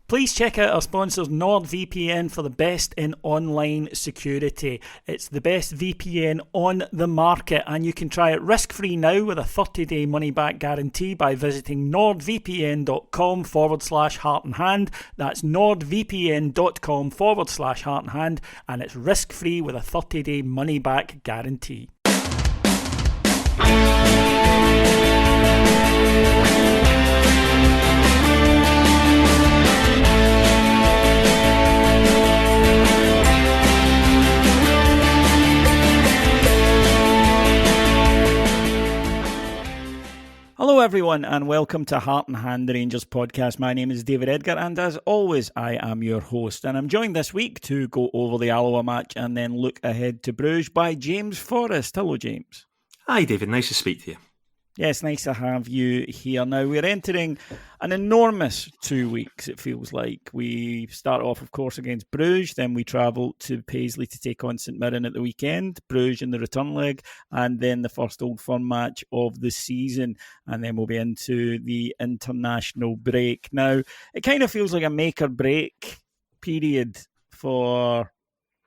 Please check out our sponsors NordVPN for the best in online security. It's the best VPN on the market, and you can try it risk-free now with a 30-day money-back guarantee by visiting nordvpn.com/heart and hand. That's nordvpn.com/heart and hand, and it's risk-free with a 30-day money-back guarantee. Hello everyone and welcome to Heart and Hand, the Rangers podcast. My name is David Edgar and as always I am your host, and I'm joined this week to go over the Alloa match and then look ahead to Bruges by James Forrest. Hello James. Hi David, nice to speak to you. Yes, nice to have you here. Now, we're entering an enormous 2 weeks, it feels like. We start off, of course, against Bruges, then we travel to Paisley to take on St Mirren at the weekend, Bruges in the return leg, and then the first Old Firm match of the season, and then we'll be into the international break. Now, it kind of feels like a make-or-break period for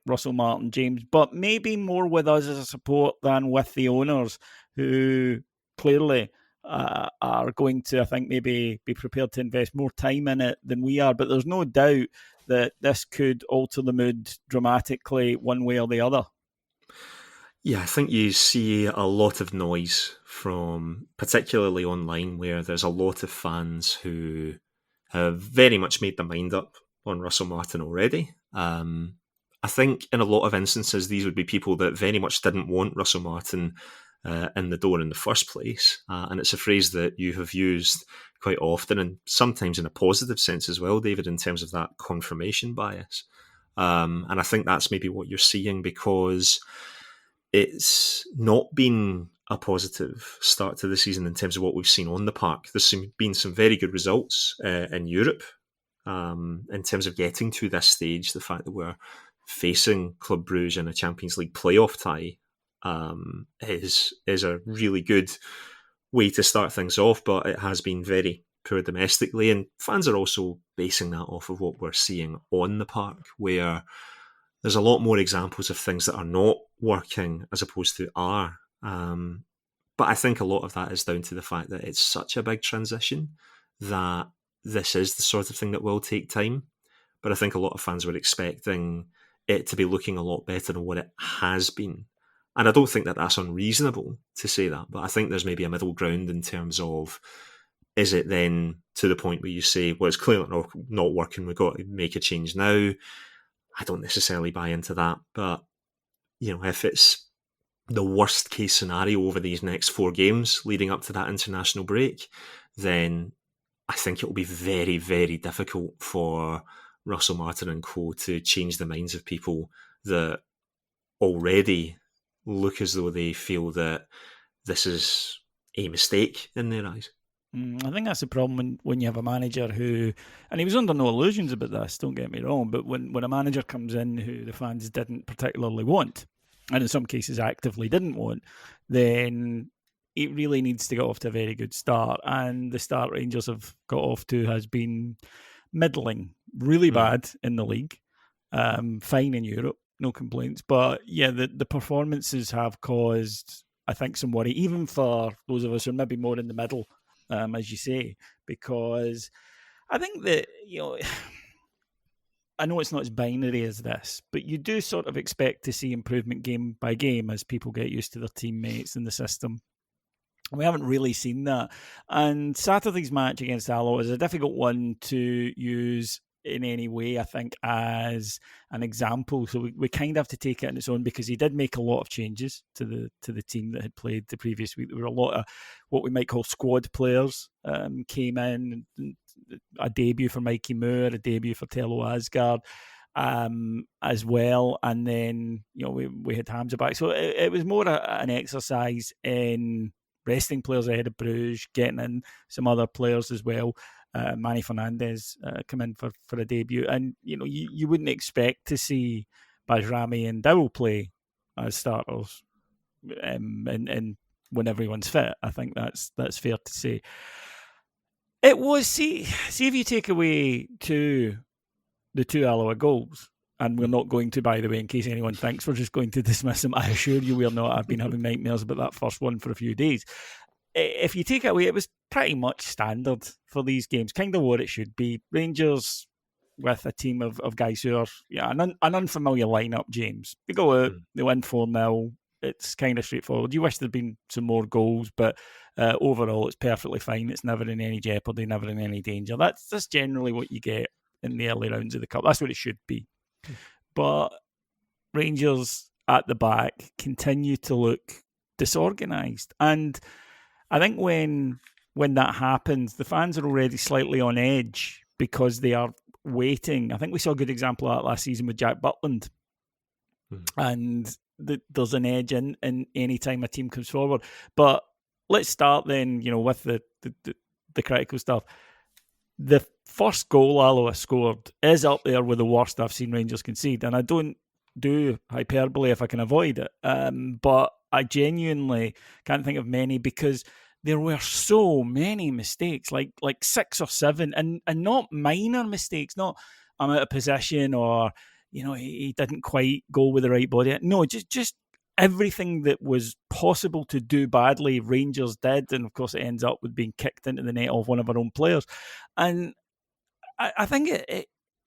Russell Martin, James, but maybe more with us as a support than with the owners, who clearly are going to, I think, maybe be prepared to invest more time in it than we are. But there's no doubt that this could alter the mood dramatically one way or the other. Yeah, I think you see a lot of noise from, particularly online, where there's a lot of fans who have very much made their mind up on Russell Martin already. I think in a lot of instances, these would be people that very much didn't want Russell Martin in the door in the first place. And it's a phrase that you have used quite often, and sometimes in a positive sense as well, David, in terms of that confirmation bias. And I think that's maybe what you're seeing, because it's not been a positive start to the season in terms of what we've seen on the park. There's been some very good results in Europe in terms of getting to this stage. The fact that we're facing Club Brugge in a Champions League playoff tie is a really good way to start things off, but it has been very poor domestically, and fans are also basing that off of what we're seeing on the park, where there's a lot more examples of things that are not working as opposed to are. But I think a lot of that is down to the fact that it's such a big transition that this is the sort of thing that will take time. But I think a lot of fans were expecting it to be looking a lot better than what it has been. And I don't think that that's unreasonable to say that, but I think there's maybe a middle ground in terms of, is it then to the point where you say, well, it's clearly not working, we've got to make a change now. I don't necessarily buy into that, but if it's the worst case scenario over these next 4 games leading up to that international break, then I think it will be very, very difficult for Russell Martin and co to change the minds of people that already look as though they feel that this is a mistake in their eyes. I think that's the problem when you have a manager who, and he was under no illusions about this, don't get me wrong, but when a manager comes in who the fans didn't particularly want, and in some cases actively didn't want, then it really needs to get off to a very good start. And the start Rangers have got off to has been middling, really bad in the league, fine in Europe, no complaints. But yeah, the performances have caused, I think, some worry, even for those of us who are maybe more in the middle, as you say, because I think that, I know it's not as binary as this, but you do sort of expect to see improvement game by game as people get used to their teammates and the system. We haven't really seen that. And Saturday's match against Alloa is a difficult one to use in any way, I think, as an example. So we kind of have to take it on its own, because he did make a lot of changes to the team that had played the previous week. There were a lot of what we might call squad players came in. A debut for Mikey Moore, a debut for Tello Asgard as well. And then, we had Hamza back. So it was more an exercise in resting players ahead of Bruges, getting in some other players as well. Manny Fernandez come in for a debut, and you wouldn't expect to see Bajrami and Dowell play as starters, and when everyone's fit. I think that's fair to say. It was, see if you take away the two Alloa goals, and we're not going to, by the way, in case anyone thinks we're just going to dismiss them, I assure you we're not. I've been having nightmares about that first one for a few days. If you take it away, it was pretty much standard for these games, kind of what it should be. Rangers with a team of guys who are an unfamiliar lineup, James. They go out, they win 4-0. It's kind of straightforward. You wish there'd been some more goals, but overall it's perfectly fine. It's never in any jeopardy, never in any danger. That's generally what you get in the early rounds of the Cup. That's what it should be. But Rangers at the back continue to look disorganised. And I think when that happens, the fans are already slightly on edge because they are waiting. I think we saw a good example of that last season with Jack Butland. And there's an edge in any time a team comes forward. But let's start then, with the critical stuff. The first goal Alloa scored is up there with the worst I've seen Rangers concede, and I don't do hyperbole if I can avoid it. But I genuinely can't think of many because there were so many mistakes, like 6 or 7, and not minor mistakes, not I'm out of position or he didn't quite go with the right body. No, just everything that was possible to do badly, Rangers did, and of course it ends up with being kicked into the net of one of our own players. And I think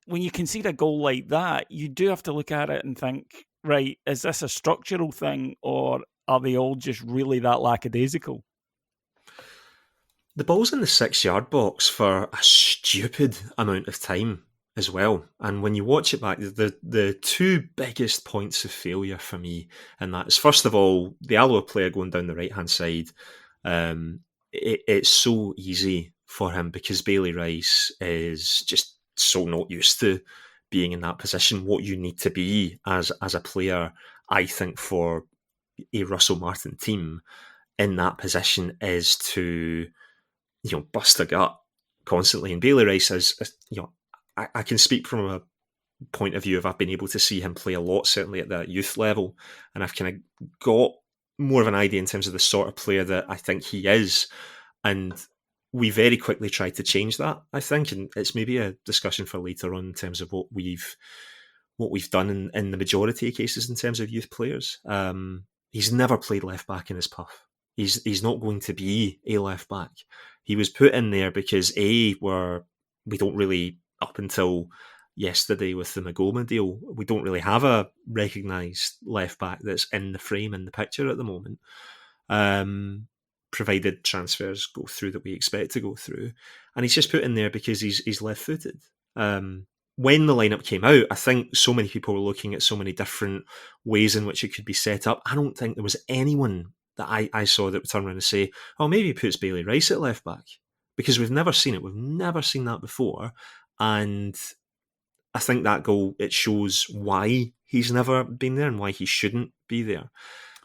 when you concede a goal like that, you do have to look at it and think, right, is this a structural thing or are they all just really that lackadaisical? The ball's in the 6-yard box for a stupid amount of time as well. And when you watch it back, the two biggest points of failure for me, and that is, first of all, the Alloa player going down the right-hand side. It's so easy for him because Bailey Rice is just so not used to being in that position. What you need to be as a player, I think, for a Russell Martin team in that position is to bust a gut constantly. And Bailey Rice is I can speak from a point of view of I've been able to see him play a lot, certainly at the youth level, and I've kind of got more of an idea in terms of the sort of player that I think he is. And we very quickly tried to change that, I think, and it's maybe a discussion for later on in terms of what we've done in the majority of cases in terms of youth players. He's never played left back in his puff. He's not going to be a left back. He was put in there because we don't really, up until yesterday with the Magoma deal, we don't really have a recognised left back that's in the frame in the picture at the moment. Provided transfers go through that we expect to go through, and he's just put in there because he's left-footed. When the lineup came out, I think so many people were looking at so many different ways in which it could be set up. I don't think there was anyone that I saw that would turn around and say, "Oh, maybe he puts Bailey Rice at left back," because we've never seen it. We've never seen that before, and I think that goal, it shows why he's never been there and why he shouldn't be there.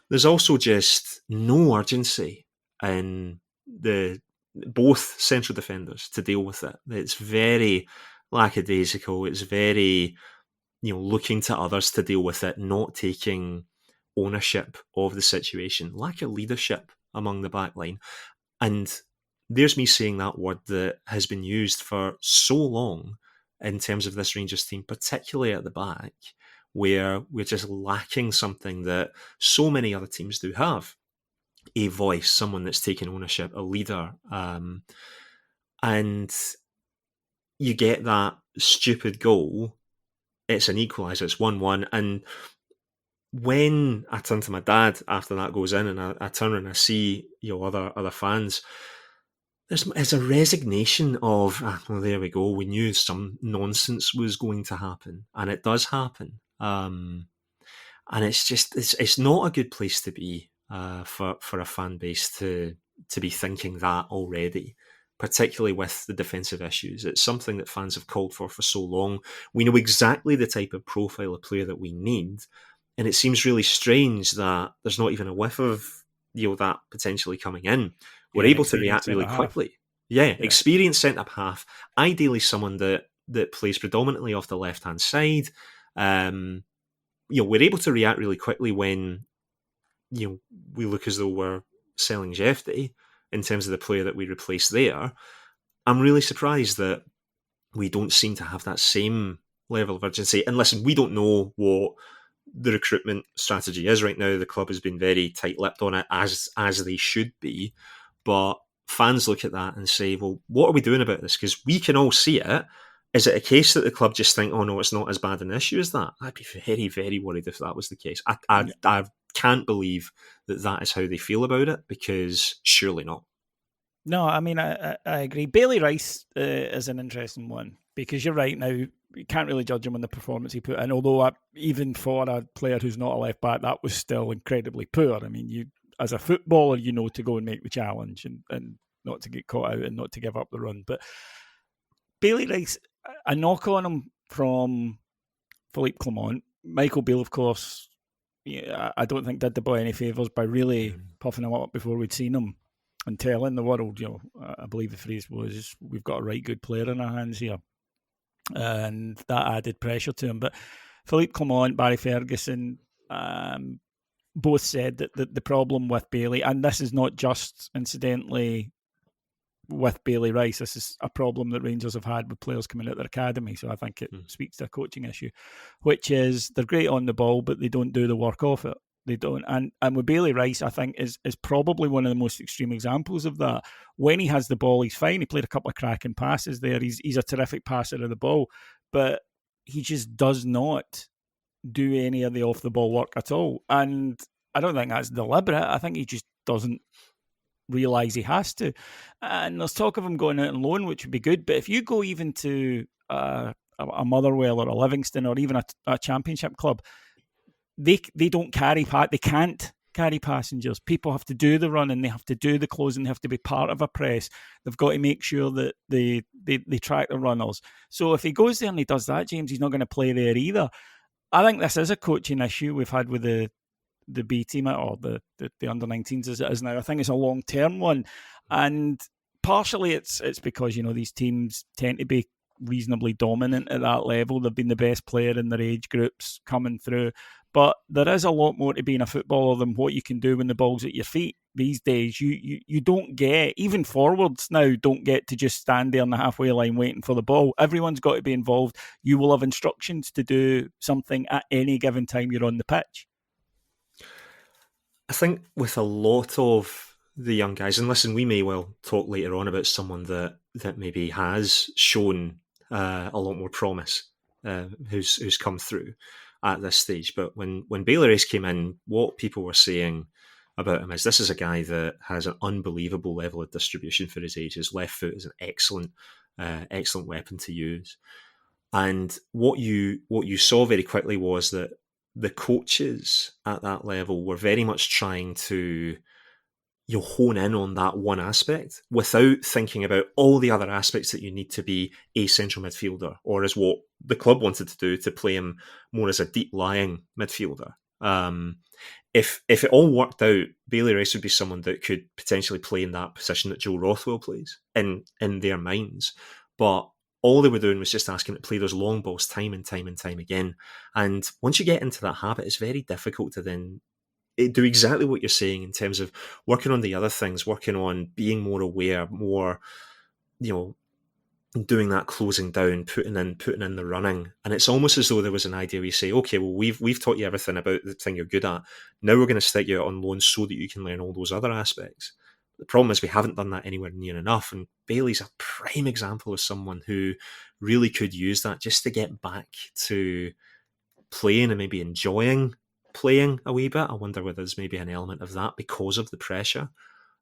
There's also just no urgency in both central defenders to deal with it. It's very lackadaisical. It's very, looking to others to deal with it, not taking ownership of the situation. Lack of leadership among the back line. And there's me saying that word that has been used for so long in terms of this Rangers team, particularly at the back, where we're just lacking something that so many other teams do have. A voice, someone that's taken ownership, a leader. And you get that stupid goal. It's an equaliser. It's 1-1. And when I turn to my dad after that goes in, and I turn and I see other fans, there's a resignation of, well, there we go. We knew some nonsense was going to happen, and it does happen. And it's just it's not a good place to be for a fan base to be thinking that already, particularly with the defensive issues. It's something that fans have called for so long. We know exactly the type of profile of player that we need, and it seems really strange that there's not even a whiff of that potentially coming in. We're able to react really quickly. Yeah, experienced centre half, ideally someone that plays predominantly off the left hand side. We're able to react really quickly when we look as though we're selling Jeffy in terms of the player that we replace there. I'm really surprised that we don't seem to have that same level of urgency. And listen, we don't know what the recruitment strategy is right now. The club has been very tight-lipped on it, as they should be. But fans look at that and say, well, what are we doing about this? Because we can all see it. Is it a case that the club just think, oh no, it's not as bad an issue as that? I'd be very, very worried if that was the case. I can't believe that that is how they feel about it, because surely not. No, I mean, I agree. Bailey Rice is an interesting one, because you're right. Now, you can't really judge him on the performance he put in, although even for a player who's not a left back, that was still incredibly poor. I mean, you as a footballer, to go and make the challenge and not to get caught out and not to give up the run. But Bailey Rice, a knock on him from Philippe Clement. Michael Beale, of course, I don't think did the boy any favours by really puffing him up before we'd seen him and telling the world, I believe the phrase was, we've got a right good player in our hands here. And that added pressure to him. But Philippe Clement, Barry Ferguson, both said that the problem with Bailey, and this is not just incidentally with Bailey Rice, this is a problem that Rangers have had with players coming out of their academy. So I think it speaks to a coaching issue, which is they're great on the ball, but they don't do the work off it. They don't. And with Bailey Rice, I think, is probably one of the most extreme examples of that. When he has the ball, he's fine. He played a couple of cracking passes there. He's a terrific passer of the ball, but he just does not do any of the off-the-ball work at all. And I don't think that's deliberate. I think he just doesn't realise he has to. And there's talk of him going out on loan, which would be good. But if you go even to a Motherwell or a Livingston or even a championship club, they don't carry they can't carry passengers. People have to do the running, they have to do the closing, they have to be part of a press. They've got to make sure that they track the runners. So if he goes there and he does that, James, he's not going to play there either. I think this is a coaching issue we've had with the B team or the under-19s as it is now. I think it's a long-term one, and partially it's because these teams tend to be reasonably dominant at that level. They've been the best player in their age groups coming through. But there is a lot more to being a footballer than what you can do when the ball's at your feet these days. You don't get, even forwards now, don't get to just stand there on the halfway line waiting for the ball. Everyone's got to be involved. You will have instructions to do something at any given time you're on the pitch. I think with a lot of the young guys, and listen, we may well talk later on about someone that maybe has shown a lot more promise, who's come through at this stage. But when Bailey Rice came in, what people were saying about him is this is a guy that has an unbelievable level of distribution for his age. His left foot is an excellent weapon to use. And what you saw very quickly was that the coaches at that level were very much trying to hone in on that one aspect without thinking about all the other aspects that you need to be a central midfielder, or as what the club wanted to do, to play him more as a deep-lying midfielder. If it all worked out, Bailey Rice would be someone that could potentially play in that position that Joe Rothwell plays in their minds. But all they were doing was just asking to play those long balls time and time and time again. And once you get into that habit, it's very difficult to then do exactly what you're saying in terms of working on the other things, working on being more aware, more, doing that closing down, putting in the running. And it's almost as though there was an idea where you say, okay, well, we've taught you everything about the thing you're good at. Now we're going to stick you out on loan so that you can learn all those other aspects. The problem is we haven't done that anywhere near enough. And Bailey's a prime example of someone who really could use that just to get back to playing and maybe enjoying playing a wee bit. I wonder whether there's maybe an element of that because of the pressure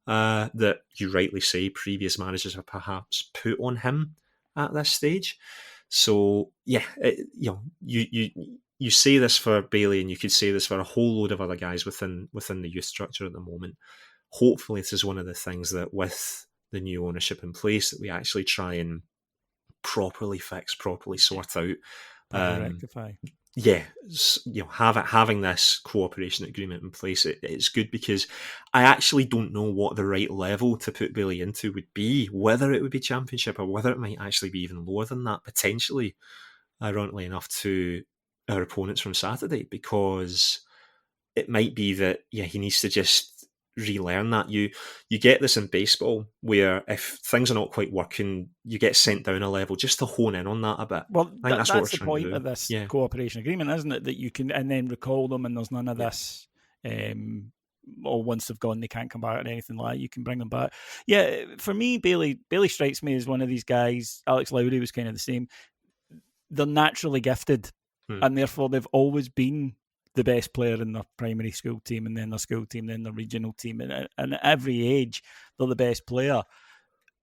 that you rightly say previous managers have perhaps put on him at this stage. So yeah, you say this for Bailey, and you could say this for a whole load of other guys within the youth structure at the moment. Hopefully this is one of the things that with the new ownership in place that we actually try and properly fix, properly sort out, rectify. Yeah, having this cooperation agreement in place, it's good, because I actually don't know what the right level to put Bailey into would be, whether it would be Championship or whether it might actually be even lower than that, potentially, ironically enough, to our opponents from Saturday, because it might be that he needs to just relearn that. You get this in baseball where if things are not quite working, you get sent down a level just to hone in on that a bit. Well, I think that's what we're the trying to point do. of this Yeah. cooperation agreement, isn't it? That you can and then recall them, and there's none of this. Or once they've gone, they can't come back or anything like that. You can bring them back. Yeah, for me, Bailey strikes me as one of these guys. Alex Lowry was kind of the same. They're naturally gifted, and therefore they've always been the best player in their primary school team, and then their school team, then their regional team, and at every age they're the best player,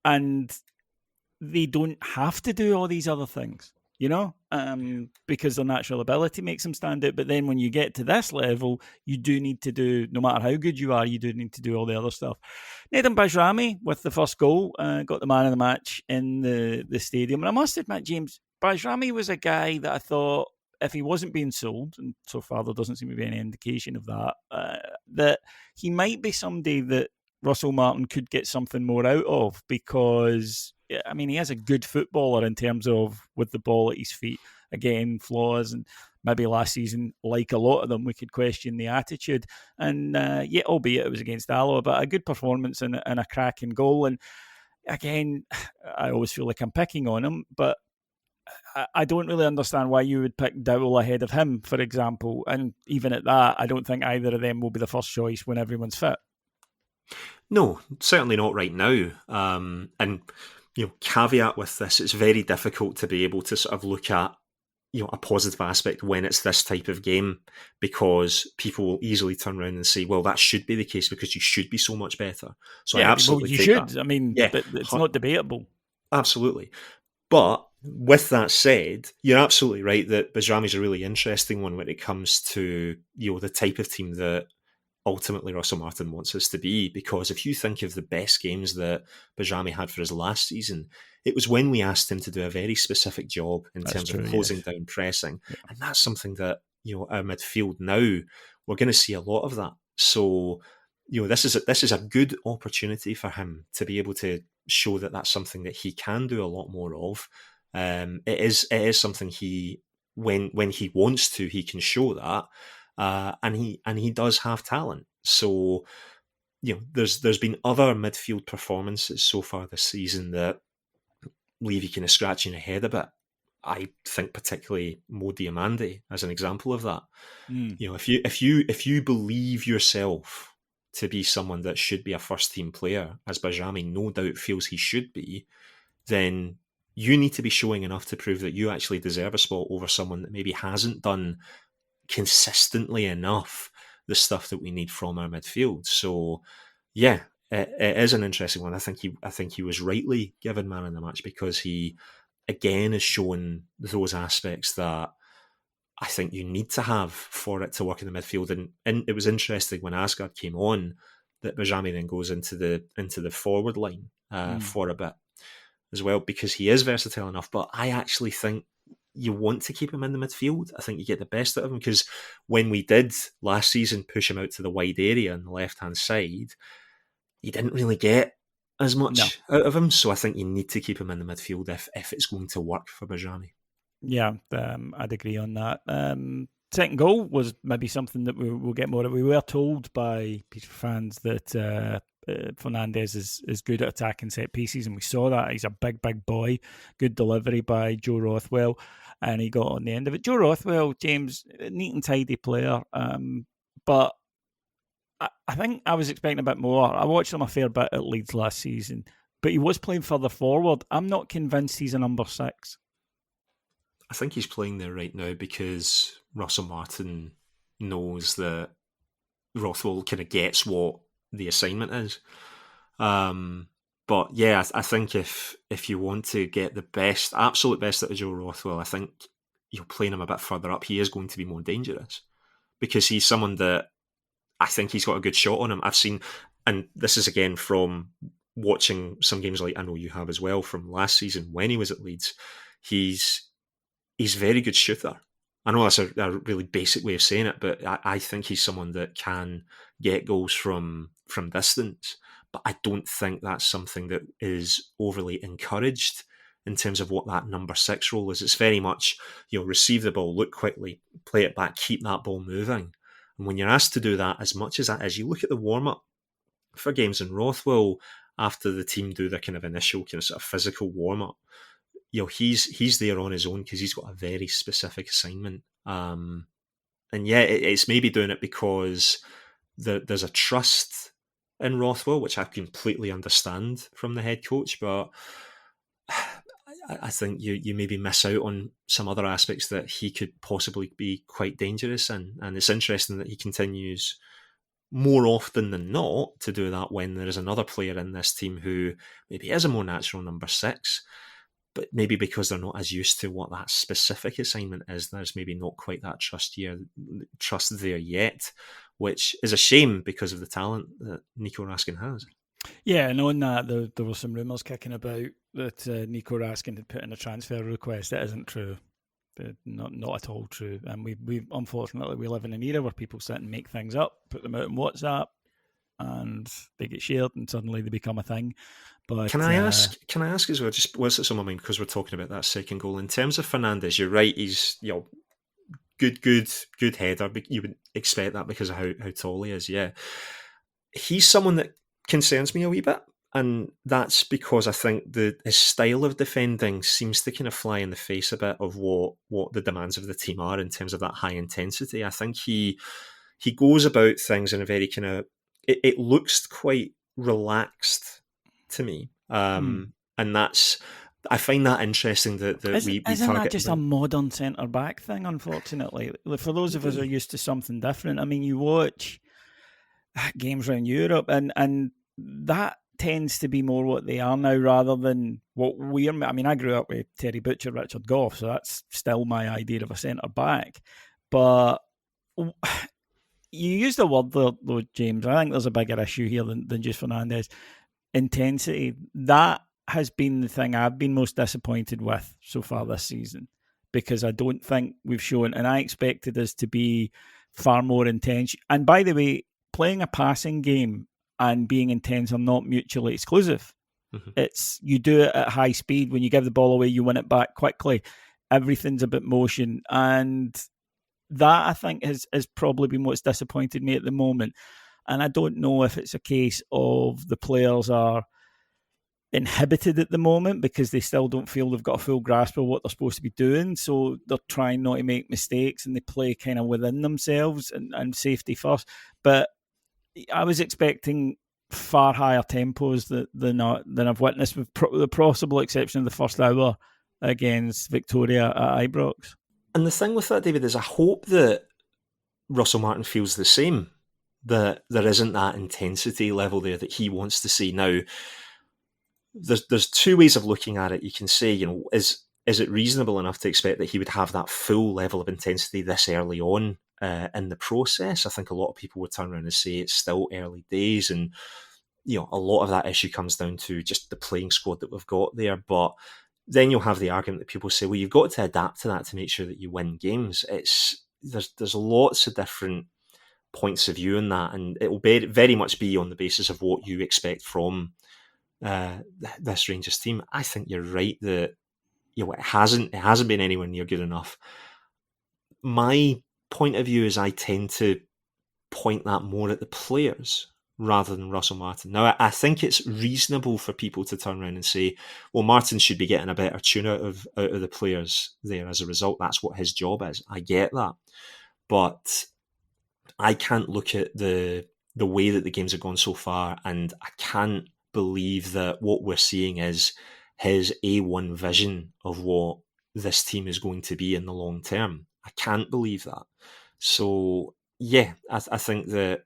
and they don't have to do all these other things, because their natural ability makes them stand out. But then when you get to this level, you do need to do, no matter how good you are, you do need to do all the other stuff. Nathan Bajrami with the first goal got the man of the match in the stadium. And I must admit, James, Bajrami was a guy that I thought, if he wasn't being sold, and so far there doesn't seem to be any indication of that, that he might be somebody that Russell Martin could get something more out of, because I mean, he is a good footballer in terms of with the ball at his feet. Again, flaws, and maybe last season, like a lot of them, we could question the attitude. And albeit it was against Alloa, but a good performance and a cracking goal. And again, I always feel like I'm picking on him, but I don't really understand why you would pick Dowell ahead of him, for example. And even at that, I don't think either of them will be the first choice when everyone's fit. No, certainly not right now. And caveat with this, it's very difficult to be able to sort of look at a positive aspect when it's this type of game, because people will easily turn around and say, well, that should be the case because you should be so much better. So I absolutely you take should. That. I mean, it's not debatable. Absolutely. But with that said, you're absolutely right that Bajrami's a really interesting one when it comes to the type of team that ultimately Russell Martin wants us to be. Because if you think of the best games that Bajrami had for his last season, it was when we asked him to do a very specific job in terms of closing down pressing. Yeah. And that's something that, our midfield now, we're going to see a lot of that. So, this is a good opportunity for him to be able to show that that's something that he can do a lot more of. It is something when he wants to, he can show that. And he does have talent. So, there's been other midfield performances so far this season that leave you kind of scratching your head a bit. I think particularly Mo Diamande as an example of that. If you believe yourself to be someone that should be a first team player, as Bajrami no doubt feels he should be, then you need to be showing enough to prove that you actually deserve a spot over someone that maybe hasn't done consistently enough the stuff that we need from our midfield. So yeah, it is an interesting one. I think he was rightly given man in the match because he again is showing those aspects that I think you need to have for it to work in the midfield. And it was interesting when Asgard came on that Bajrami then goes into the forward line for a bit as well, because he is versatile enough. But I actually think you want to keep him in the midfield. I think you get the best out of him, because when we did last season push him out to the wide area on the left-hand side, he didn't really get as much out of him. So I think you need to keep him in the midfield if it's going to work for Bajrami. Yeah, I'd agree on that. Second goal was maybe something that we'll get more of. We were told by Peter fans that Fernandez is good at attacking set pieces, and we saw that. He's a big boy. Good delivery by Joe Rothwell, and he got on the end of it. Joe Rothwell, James, neat and tidy player, but I think I was expecting a bit more. I watched him a fair bit at Leeds last season, but he was playing further forward. I'm not convinced he's a number 6. I think he's playing there right now because Russell Martin knows that Rothwell kind of gets what the assignment is. But yeah, I think if you want to get the absolute best out of Joe Rothwell, I think playing him a bit further up, he is going to be more dangerous, because he's someone that I think he's got a good shot on him. I've seen, and this is again from watching some games like I know you have as well from last season when he was at Leeds. He's a very good shooter. I know that's a really basic way of saying it, but I think he's someone that can get goals from distance. But I don't think that's something that is overly encouraged in terms of what that number 6 role is. It's very much, receive the ball, look quickly, play it back, keep that ball moving. And when you're asked to do that, as much as that is, you look at the warm-up for games in Rothwell, after the team do their kind of initial kind of sort of physical warm up, he's there on his own because he's got a very specific assignment. And yeah, it's maybe doing it because there's a trust in Rothwell, which I completely understand from the head coach, but I think you maybe miss out on some other aspects that he could possibly be quite dangerous in. And it's interesting that he continues more often than not to do that when there is another player in this team who maybe is a more natural number 6, but maybe because they're not as used to what that specific assignment is, there's maybe not quite that trust there yet, which is a shame because of the talent that Nico Raskin has. Yeah, and on that, there were some rumours kicking about that Nico Raskin had put in a transfer request. That isn't true. Not at all true. And we unfortunately we live in an era where people sit and make things up, put them out on WhatsApp, and they get shared, and suddenly they become a thing. But can I ask as well? Just what's it on my mind because we're talking about that second goal in terms of Fernandes. You're right. He's good header. You would expect that because of how tall he is. Yeah, he's someone that concerns me a wee bit. And that's because I think his style of defending seems to kind of fly in the face a bit of what the demands of the team are in terms of that high intensity. I think he goes about things in a very kind of... It looks quite relaxed to me. And that's... I find that interesting that we target... Isn't that just a modern centre-back thing, unfortunately? For those of us who are used to something different, I mean, you watch games around Europe and that tends to be more what they are now rather than what we're... I mean, I grew up with Terry Butcher, Richard Gough, so that's still my idea of a centre-back. But you used the word though, James. I think there's a bigger issue here than just Fernandes. Intensity. That has been the thing I've been most disappointed with so far this season because I don't think we've shown, and I expected us to be far more intense. And by the way, playing a passing game and being intense are not mutually exclusive. Mm-hmm. It's you do it at high speed. When you give the ball away, you win it back quickly. Everything's about motion. And that, I think, has probably been what's disappointed me at the moment. And I don't know if it's a case of the players are inhibited at the moment because they still don't feel they've got a full grasp of what they're supposed to be doing. So they're trying not to make mistakes and they play kind of within themselves and safety first. But I was expecting far higher tempos than I've witnessed, with the possible exception of the first hour against Victoria at Ibrox. And the thing with that, David, is I hope that Russell Martin feels the same, that there isn't that intensity level there that he wants to see. Now, there's two ways of looking at it. You can say, is it reasonable enough to expect that he would have that full level of intensity this early on in the process? I think a lot of people would turn around and say it's still early days, and a lot of that issue comes down to just the playing squad that we've got there. But then you'll have the argument that people say, well, you've got to adapt to that to make sure that you win games. There's lots of different points of view in that, and it will very much be on the basis of what you expect from this Rangers team. I think you're right that it hasn't been anywhere near good enough. My point of view is I tend to point that more at the players rather than Russell Martin. Now, I think it's reasonable for people to turn around and say, well, Martin should be getting a better tune out of the players there as a result. That's what his job is. I get that. But I can't look at the way that the games have gone so far, and I can't believe that what we're seeing is his A1 vision of what this team is going to be in the long term. I can't believe that. So, yeah, I think that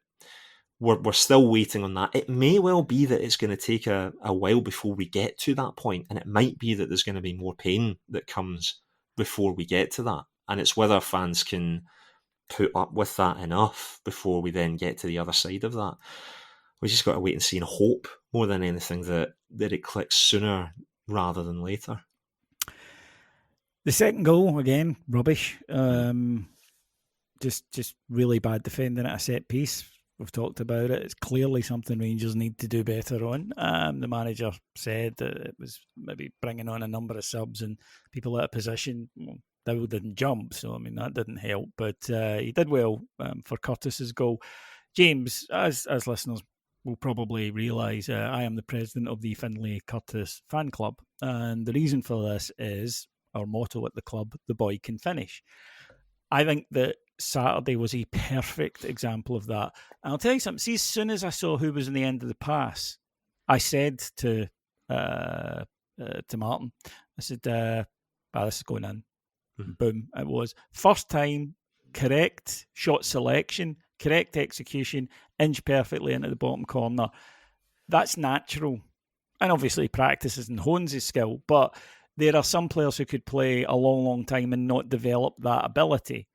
we're still waiting on that. It may well be that it's going to take a while before we get to that point, and it might be that there's going to be more pain that comes before we get to that. And it's whether fans can put up with that enough before we then get to the other side of that. We just got to wait and see and hope more than anything that it clicks sooner rather than later. The second goal, again, rubbish. Just really bad defending at a set piece. We've talked about it. It's clearly something Rangers need to do better on. The manager said that it was maybe bringing on a number of subs and people out of position. Well, Dowell didn't jump, so I mean that didn't help. But he did well for Curtis's goal. James, as listeners will probably realise I am the president of the Finley Curtis fan club. And the reason for this is our motto at the club, the boy can finish. I think that Saturday was a perfect example of that. And I'll tell you something. See, as soon as I saw who was in the end of the pass, I said to Martin, I said, this is going in. Mm-hmm. Boom, it was. First time, correct shot selection, correct execution, inch perfectly into the bottom corner. That's natural. And obviously practices and hones his skill, but there are some players who could play a long, long time and not develop that ability.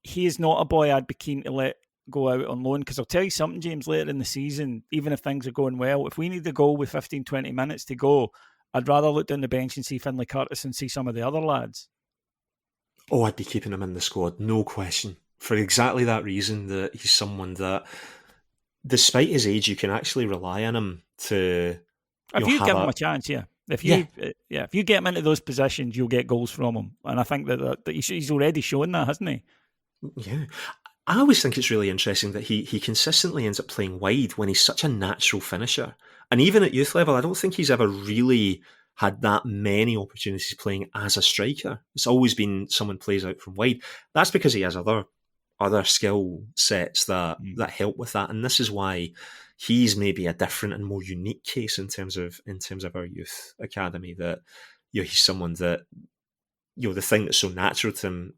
He is not a boy I'd be keen to let go out on loan, because I'll tell you something, James, later in the season, even if things are going well, if we need the goal with 15, 20 minutes to go, I'd rather look down the bench and see Finley Curtis and see some of the other lads. Oh, I'd be keeping him in the squad, no question. For exactly that reason, that he's someone that, despite his age, you can actually rely on him to... If you give him a chance, yeah. If you get him into those positions, you'll get goals from him. And I think that he's already shown that, hasn't he? Yeah. I always think it's really interesting that he consistently ends up playing wide when he's such a natural finisher. And even at youth level, I don't think he's ever really had that many opportunities playing as a striker. It's always been someone plays out from wide. That's because he has other skill sets that help with that. And this is why he's maybe a different and more unique case in terms of our youth academy, that he's someone that the thing that's so natural to him,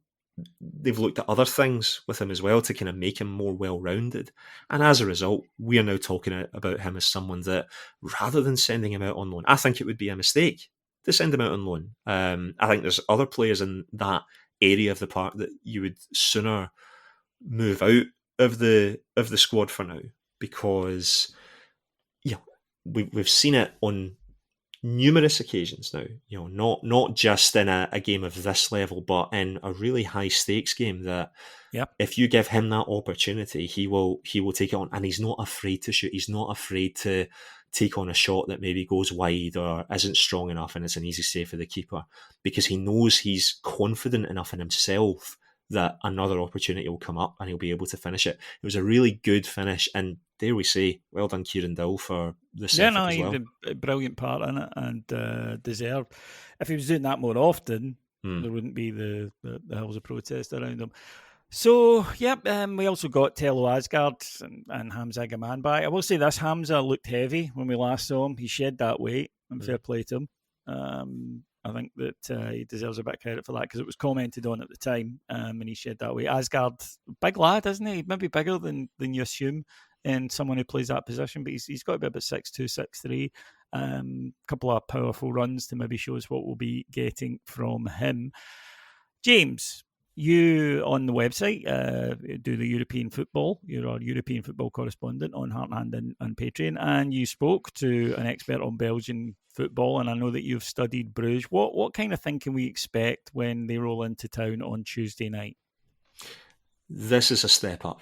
they've looked at other things with him as well to kind of make him more well-rounded. And as a result, we are now talking about him as someone that, rather than sending him out on loan, I think it would be a mistake to send him out on loan. I think there's other players in that area of the park that you would sooner move out of the squad for now, because we've seen it on numerous occasions now, not just in a game of this level, but in a really high stakes game, that if you give him that opportunity, he will take it on, and he's not afraid to shoot. He's not afraid to take on a shot that maybe goes wide or isn't strong enough and it's an easy save for the keeper, because he knows he's confident enough in himself that another opportunity will come up and he'll be able to finish it. It was a really good finish, and dare we say, well done Kieran Dill for the set as well. He had a brilliant part in it and deserved. If he was doing that more often, there wouldn't be the hills of protest around him. So, we also got Tello Asgard and Hamza Gaman back. I will say this, Hamza looked heavy when we last saw him. He shed that weight, and fair play to him. I think that he deserves a bit of credit for that, because it was commented on at the time, and he shed that weight. Asgard, big lad, isn't he? Maybe bigger than you assume in someone who plays that position, but he's got to be about 6'2", 6'3". Couple of powerful runs to maybe show us what we'll be getting from him. James, you on the website do the European football. You're our European football correspondent on Heart and Hand and Patreon, and you spoke to an expert on Belgian football, and I know that you've studied Bruges. What kind of thing can we expect when they roll into town on Tuesday night? This is a step up.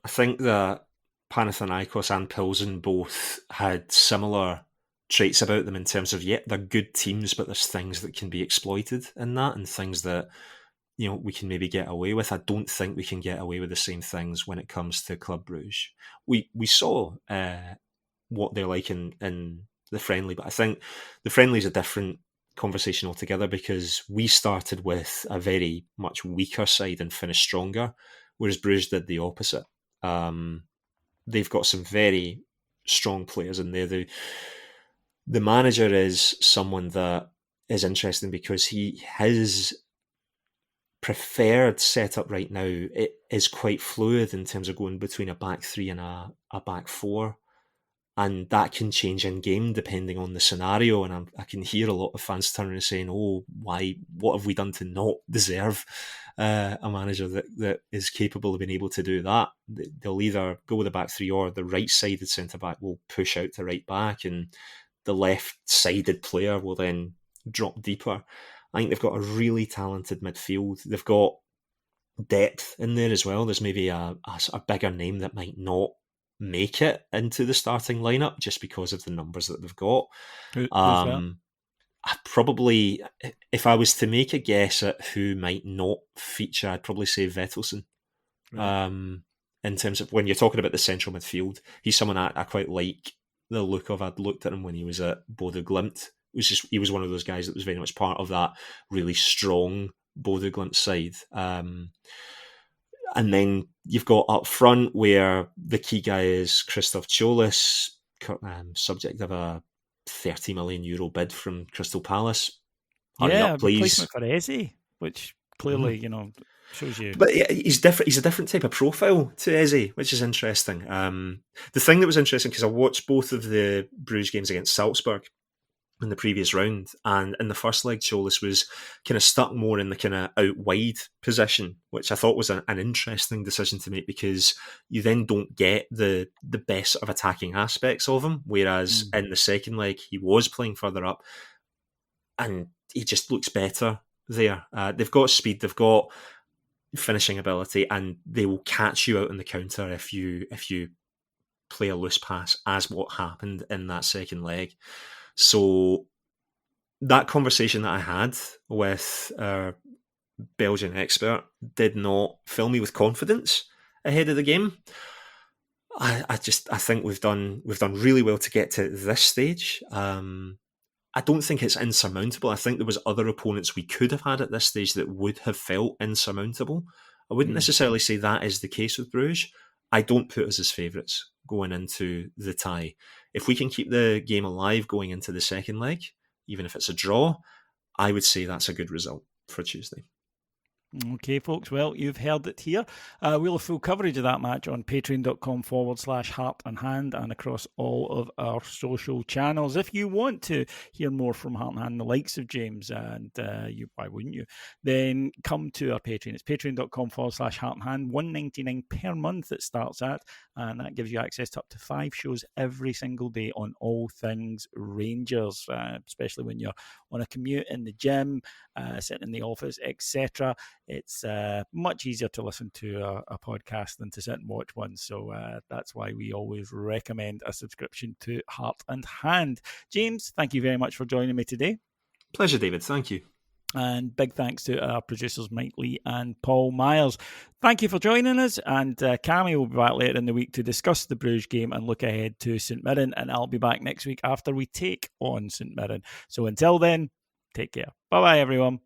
I think that Panathinaikos and Pilsen both had similar traits about them in terms of, they're good teams, but there's things that can be exploited in that, and things that we can maybe get away with. I don't think we can get away with the same things when it comes to Club Brugge. We saw what they're like in the friendly, but I think the friendly is a different conversation altogether, because we started with a very much weaker side and finished stronger, whereas Bruges did the opposite. They've got some very strong players in there. The manager is someone that is interesting, because his preferred setup right now, it is quite fluid in terms of going between a back three and a back four, and that can change in game depending on the scenario. And I can hear a lot of fans turning and saying, what have we done to not deserve a manager that is capable of being able to do that? They'll either go with a back three, or the right-sided centre-back will push out to right back, and the left-sided player will then drop deeper. I think they've got a really talented midfield. They've got depth in there as well. There's maybe a bigger name that might not make it into the starting lineup just because of the numbers that they've got. I probably, if I was to make a guess at who might not feature, I'd probably say Vettelsen. Right. in terms of when you're talking about the central midfield. He's someone I quite like the look of. I'd looked at him when he was at Bodø Glimt. He was one of those guys that was very much part of that really strong Bodø Glimt side. And then you've got up front where the key guy is Christoph Cholis, subject of a €30 million bid from Crystal Palace. Hurry up, please. Replacement for Eze, which clearly, shows you. But he's different. He's a different type of profile to Eze, which is interesting. The thing that was interesting, because I watched both of the Bruges games against Salzburg in the previous round, and in the first leg, Cholis was kind of stuck more in the kind of out wide position, which I thought was an interesting decision to make, because you then don't get the best of attacking aspects of him, whereas in the second leg he was playing further up and he just looks better there. They've got speed, they've got finishing ability, and they will catch you out in the counter if you play a loose pass, as what happened in that second leg. So that conversation that I had with our Belgian expert did not fill me with confidence ahead of the game. I think we've done really well to get to this stage. I don't think it's insurmountable. I think there was other opponents we could have had at this stage that would have felt insurmountable. I wouldn't necessarily say that is the case with Bruges. I don't put us as favourites going into the tie. If we can keep the game alive going into the second leg, even if it's a draw, I would say that's a good result for Tuesday. Okay, folks, well, you've heard it here. We'll have full coverage of that match on patreon.com/Heart and Hand and across all of our social channels. If you want to hear more from Heart and Hand, the likes of James, and why wouldn't you, then come to our Patreon. It's patreon.com/Heart and Hand, $1.99 per month it starts at, and that gives you access to up to 5 shows every single day on all things Rangers, especially when you're on a commute, in the gym, sitting in the office, etc. It's much easier to listen to a podcast than to sit and watch one. So that's why we always recommend a subscription to Heart and Hand. James, thank you very much for joining me today. Pleasure, David. Thank you. And big thanks to our producers, Mike Lee and Paul Myers. Thank you for joining us. And Cammy will be back later in the week to discuss the Bruges game and look ahead to St Mirren. And I'll be back next week after we take on St Mirren. So until then, take care. Bye-bye, everyone.